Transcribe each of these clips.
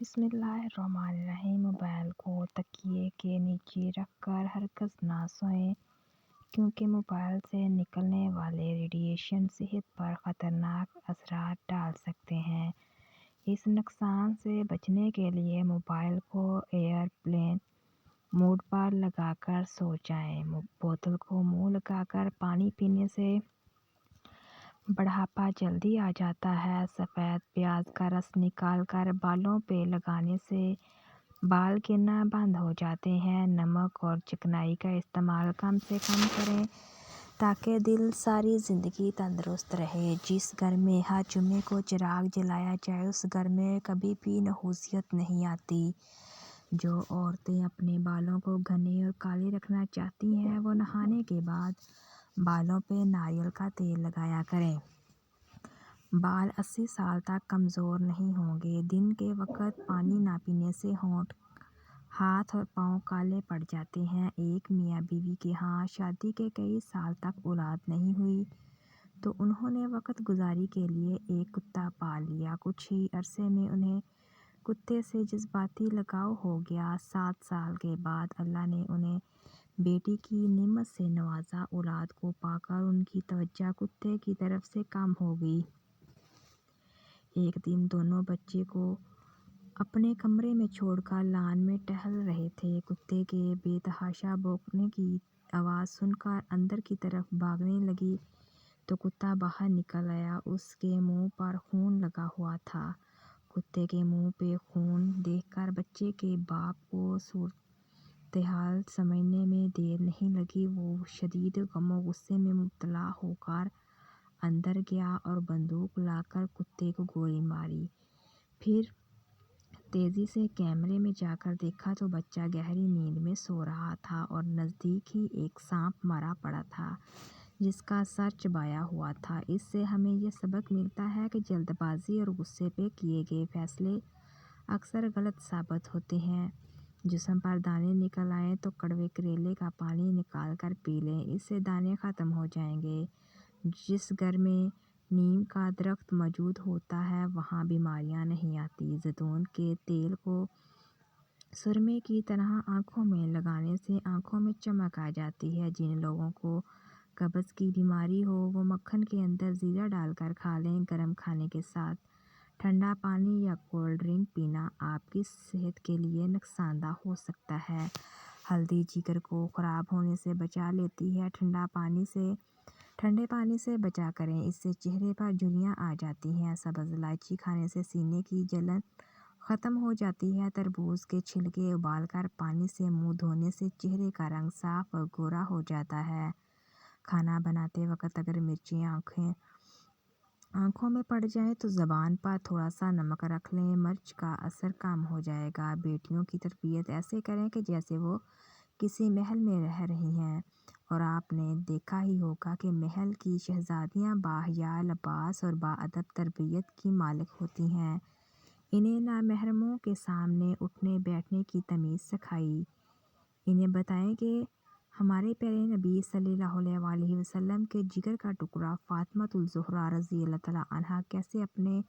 बिस्मिल्लाहिर्रहमानिर्रहीम। मोबाइल को तकिए के नीचे रखकर हरगिज़ ना सोएं, क्योंकि मोबाइल से निकलने वाले रेडिएशन सेहत पर ख़तरनाक असरात डाल सकते हैं। इस नुकसान से बचने के लिए मोबाइल को एयरप्लेन मोड पर लगाकर सो जाएं। बोतल को मुंह लगाकर पानी पीने से बुढ़ापा जल्दी आ जाता है। सफ़ेद प्याज का रस निकालकर बालों पे लगाने से बाल गिरना बंद हो जाते हैं। नमक और चिकनाई का इस्तेमाल कम से कम करें ताकि दिल सारी ज़िंदगी तंदुरुस्त रहे। जिस घर में हर जुम्मे को चिराग जलाया जाए, उस घर में कभी भी नहुसियत नहीं आती। जो औरतें अपने बालों को घने और काले रखना चाहती हैं, वो नहाने के बाद बालों पे नारियल का तेल लगाया करें। बाल 80 साल तक कमज़ोर नहीं होंगे। दिन के वक्त पानी ना पीने से होंठ, हाथ और पाँव काले पड़ जाते हैं। एक मियाँ बीवी के यहाँ शादी के कई साल तक औलाद नहीं हुई, तो उन्होंने वक्त गुजारी के लिए एक कुत्ता पाल लिया। कुछ ही अरसे में उन्हें कुत्ते से जज्बाती लगाव हो गया। 7 साल के बाद अल्लाह ने उन्हें बेटी की नेमत से नवाजा। औलाद को पाकर उनकी तवज्जो कुत्ते की तरफ से कम हो गई। एक दिन दोनों बच्चे को अपने कमरे में छोड़कर लान में टहल रहे थे। कुत्ते के बेतहाशा भौंकने की आवाज़ सुनकर अंदर की तरफ भागने लगी तो कुत्ता बाहर निकल आया। उसके मुंह पर खून लगा हुआ था। कुत्ते के मुंह पे खून देखकर बच्चे के बाप को सूरत-ए-हाल समझने में देर नहीं लगी। वो शदीद गम और गुस्से में मुब्तला होकर अंदर गया और बंदूक लाकर कुत्ते को गोली मारी। फिर तेज़ी से कैमरे में जाकर देखा तो बच्चा गहरी नींद में सो रहा था और नज़दीक ही एक सांप मरा पड़ा था जिसका सर चबाया हुआ था। इससे हमें यह सबक मिलता है कि जल्दबाजी और गुस्से पे किए गए फैसले अक्सर गलत साबित होते हैं। जिस्म पर दाने निकल आए तो कड़वे करेले का पानी निकाल कर पी लें, इससे दाने ख़त्म हो जाएंगे। जिस घर में नीम का दरख्त मौजूद होता है, वहाँ बीमारियाँ नहीं आती। जैतून के तेल को सुरमे की तरह आँखों में लगाने से आँखों में चमक आ जाती है। जिन लोगों को कब्ज़ की बीमारी हो, वो मक्खन के अंदर ज़ीरा डालकर खा लें। गर्म खाने के साथ ठंडा पानी या कोल्ड ड्रिंक पीना आपकी सेहत के लिए नुकसानदेह हो सकता है। हल्दी जिगर को ख़राब होने से बचा लेती है। ठंडे पानी से बचा करें, इससे चेहरे पर झुर्रियाँ आ जाती हैं। सब्ज़ इलायची खाने से सीने की जलन ख़त्म हो जाती है। तरबूज के छिलके उबालकर पानी से मुंह धोने से चेहरे का रंग साफ और गोरा हो जाता है। खाना बनाते वक्त अगर मिर्ची आँखों में पड़ जाए तो ज़बान पर थोड़ा सा नमक रख लें, मिर्च का असर कम हो जाएगा। बेटियों की तरबियत ऐसे करें कि जैसे वो किसी महल में रह रही हैं। और आपने देखा ही होगा कि महल की शहजादियाँ बाहया लिबास और बाअदब तरबियत की मालिक होती हैं। इन्हें नामहरमों के सामने उठने बैठने की तमीज़ सिखाई। इन्हें बताएं कि हमारे प्यारे नबी सल्लल्लाहु अलैहि वसल्लम के जिगर का टुकड़ा फातिमातुल ज़हरा रज़ी अल्लाह तआला अन्हा कैसे अपने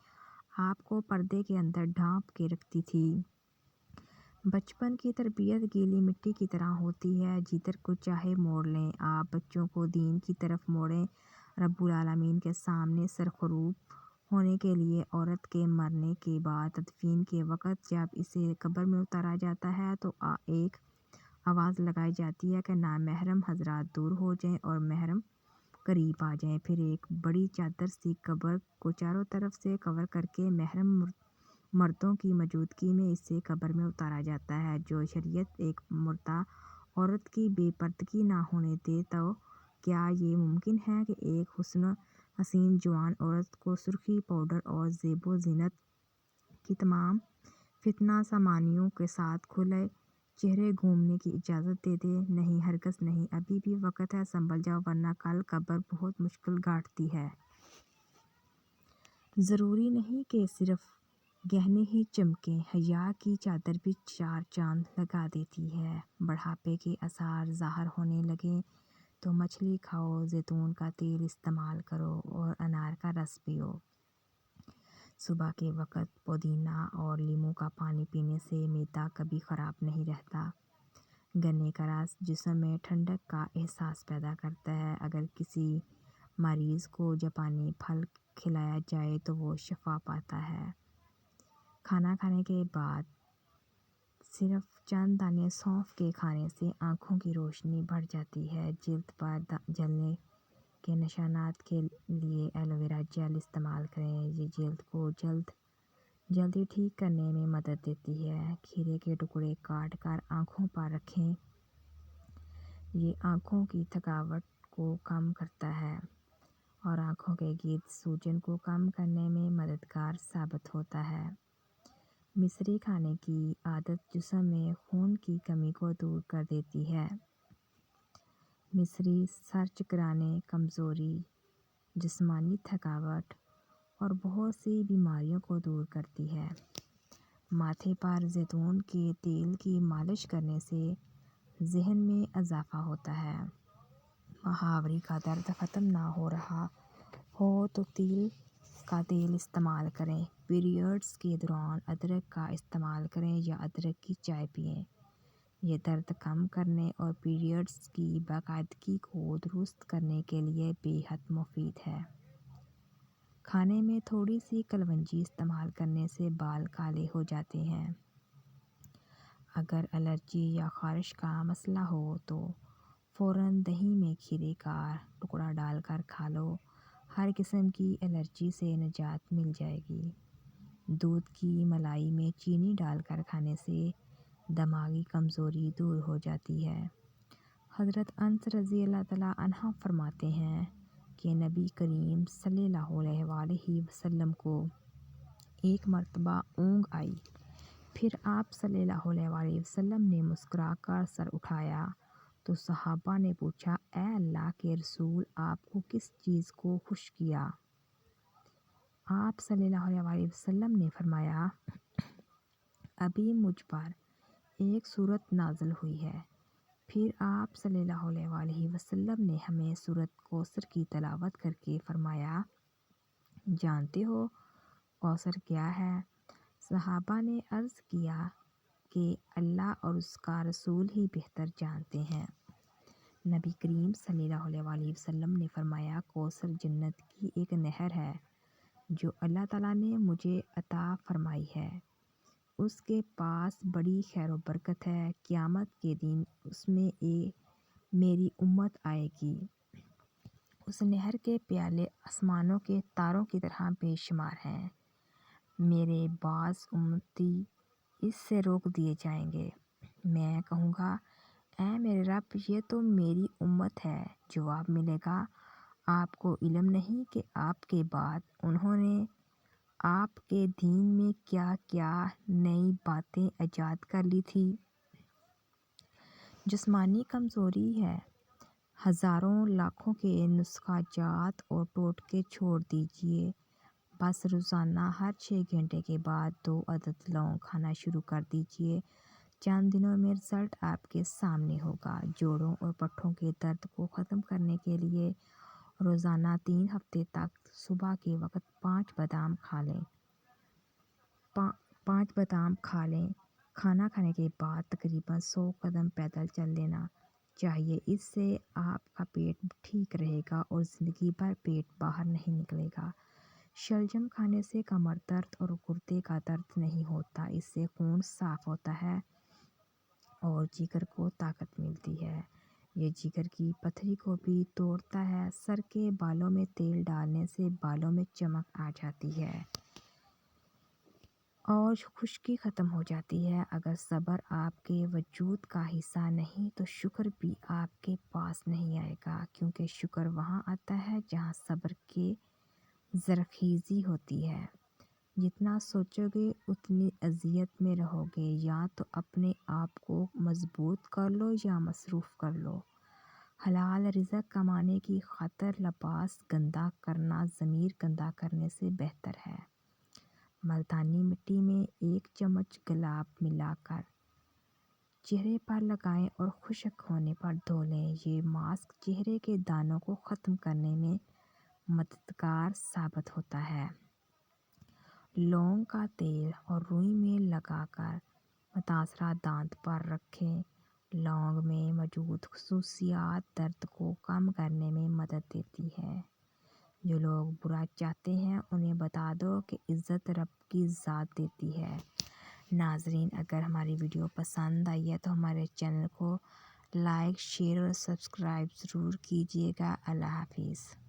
आप को पर्दे के अंदर ढांप के रखती थी। बचपन की तरबियत गीली मिट्टी की तरह होती है, जिधर को चाहे मोड़ लें। आप बच्चों को दीन की तरफ मोड़ें। रब्बुल आलमीन के सामने सरखरूब होने के लिए औरत के मरने के बाद तदफीन के वक़्त जब इसे कब्र में उतारा जाता है तो एक आवाज़ लगाई जाती है कि नामहरम हज़रात दूर हो जाएं और महरम करीब आ जाएं। फिर एक बड़ी चादर सी कब्र को चारों तरफ से कवर करके महरम मर्दों की मौजूदगी में इसे कब्र में उतारा जाता है। जो शरीयत एक मुर्दा औरत की बेपर्दगी ना होने दे, तो क्या ये मुमकिन है कि एक हसीन जवान औरत को सुर्खी पाउडर और ज़ेबो ज़ीनत की तमाम फितना सामानियों के साथ खुले चेहरे घूमने की इजाज़त दे दे? नहीं, हरगिज़ नहीं। अभी भी वक्त है, संभल जाओ, वरना कल कब्र बहुत मुश्किल गांठती है। ज़रूरी नहीं कि सिर्फ गहने ही चमकें, हया की चादर भी 4 चांद लगा देती है। बुढ़ापे के आसार ज़ाहिर होने लगे तो मछली खाओ, जैतून का तेल इस्तेमाल करो और अनार का रस पियो। صبح کے وقت پودینہ اور لیموں کا پانی پینے سے معدہ کبھی خراب نہیں رہتا۔ گنے کا رس جسم میں ٹھنڈک کا احساس پیدا کرتا ہے۔ اگر کسی مریض کو جاپانی پھل کھلایا جائے تو وہ شفا پاتا ہے۔ کھانا کھانے کے بعد صرف چند دانے سونف کے کھانے سے آنکھوں کی روشنی بڑھ جاتی ہے۔ جلد پر جلنے کے نشانات کے لیے ایلو ویرا جیل استعمال کریں۔ یہ جلد کو جلدی ٹھیک کرنے میں مدد دیتی ہے۔ کھیرے کے ٹکڑے کاٹ کر آنکھوں پر رکھیں۔ یہ آنکھوں کی تھکاوٹ کو کم کرتا ہے اور آنکھوں کے گرد سوجن کو کم کرنے میں مددگار ثابت ہوتا ہے۔ مصری کھانے کی عادت جسم میں خون کی کمی کو دور کر دیتی ہے۔ مصری سر چکرانے، کمزوری، جسمانی تھکاوٹ اور بہت سی بیماریوں کو دور کرتی ہے۔ ماتھے پر زیتون کے تیل کی مالش کرنے سے ذہن میں اضافہ ہوتا ہے۔ مہاوری کا درد ختم نہ ہو رہا ہو تو تیل کا تیل استعمال کریں۔ پیریڈز کے دوران ادرک کا استعمال کریں یا ادرک کی چائے پئیں۔ یہ درد کم کرنے اور پیریڈز کی باقاعدگی کو درست کرنے کے لیے بے حد مفید ہے۔ کھانے میں تھوڑی سی کلونجی استعمال کرنے سے بال کالے ہو جاتے ہیں۔ اگر الرجی یا خارش کا مسئلہ ہو تو فوراً دہی میں کھیرے کا ٹکڑا ڈال کر کھا لو۔ ہر قسم کی الرجی سے نجات مل جائے گی۔ دودھ کی ملائی میں چینی ڈال کر کھانے سے دماغی کمزوری دور ہو جاتی ہے۔ حضرت انس رضی اللہ تعالیٰ عنہ فرماتے ہیں کہ نبی کریم صلی اللہ علیہ وسلم کو ایک مرتبہ اونگ آئی، پھر آپ صلی اللہ علیہ وسلم نے مسکرا کر سر اٹھایا تو صحابہ نے پوچھا، اے اللہ کے رسول، آپ کو کس چیز کو خوش کیا؟ آپ صلی اللہ علیہ وسلم نے فرمایا، ابھی مجھ پر ایک سورت نازل ہوئی ہے۔ پھر آپ صلی اللہ علیہ وسلم نے ہمیں سورت کوثر کی تلاوت کر کے فرمایا، جانتے ہو کوثر کیا ہے؟ صحابہ نے عرض کیا کہ اللہ اور اس کا رسول ہی بہتر جانتے ہیں۔ نبی کریم صلی اللہ علیہ وسلم نے فرمایا، کوثر جنت کی ایک نہر ہے جو اللہ تعالیٰ نے مجھے عطا فرمائی ہے۔ اس کے پاس بڑی خیر و برکت ہے۔ قیامت کے دن اس میں میری امت آئے گی۔ اس نہر کے پیالے آسمانوں کے تاروں کی طرح بے شمار ہیں۔ میرے بعض امتی اس سے روک دیے جائیں گے۔ میں کہوں گا، اے میرے رب، یہ تو میری امت ہے۔ جواب ملے گا، آپ کو علم نہیں کہ آپ کے بعد انہوں نے آپ کے دین میں کیا کیا نئی باتیں ایجاد کر لی تھی۔ جسمانی کمزوری ہے، ہزاروں لاکھوں کے نسخہ جات اور ٹوٹکے چھوڑ دیجیے۔ بس روزانہ ہر 6 گھنٹے کے بعد 2 عدد لونگ کھانا شروع کر دیجیے۔ چند دنوں میں رزلٹ آپ کے سامنے ہوگا۔ جوڑوں اور پٹھوں کے درد کو ختم کرنے کے لیے روزانہ 3 ہفتے تک صبح کے وقت 5 بادام کھا لیں۔ 5 بادام کھا لیں۔ کھانا کھانے کے بعد تقریباً 100 قدم پیدل چل لینا چاہیے۔ اس سے آپ کا پیٹ ٹھیک رہے گا اور زندگی بھر پیٹ باہر نہیں نکلے گا۔ شلجم کھانے سے کمر درد اور گردے کا درد نہیں ہوتا۔ اس سے خون صاف ہوتا ہے اور جگر کو طاقت ملتی ہے۔ یہ جگر کی پتھری کو بھی توڑتا ہے۔ سر کے بالوں میں تیل ڈالنے سے بالوں میں چمک آ جاتی ہے اور خشکی ختم ہو جاتی ہے۔ اگر صبر آپ کے وجود کا حصہ نہیں تو شکر بھی آپ کے پاس نہیں آئے گا، کیونکہ شکر وہاں آتا ہے جہاں صبر کی زرخیزی ہوتی ہے۔ جتنا سوچو گے اتنی اذیت میں رہو گے۔ یا تو اپنے آپ کو مضبوط کر لو یا مصروف کر لو۔ حلال رزق کمانے کی خاطر لباس گندا کرنا ضمیر گندا کرنے سے بہتر ہے۔ ملتانی مٹی میں 1 چمچ گلاب ملا کر چہرے پر لگائیں اور خشک ہونے پر دھو لیں۔ یہ ماسک چہرے کے دانوں کو ختم کرنے میں مددگار ثابت ہوتا ہے۔ لونگ کا تیل اور روئی میں لگا کر متاثرہ دانت پر رکھیں۔ لونگ میں موجود خصوصیات درد کو کم کرنے میں مدد دیتی ہے۔ جو لوگ برا چاہتے ہیں انہیں بتا دو کہ عزت رب کی ذات دیتی ہے۔ ناظرین، اگر ہماری ویڈیو پسند آئی ہے تو ہمارے چینل کو لائک، شیئر اور سبسکرائب ضرور کیجیے گا۔ اللہ حافظ۔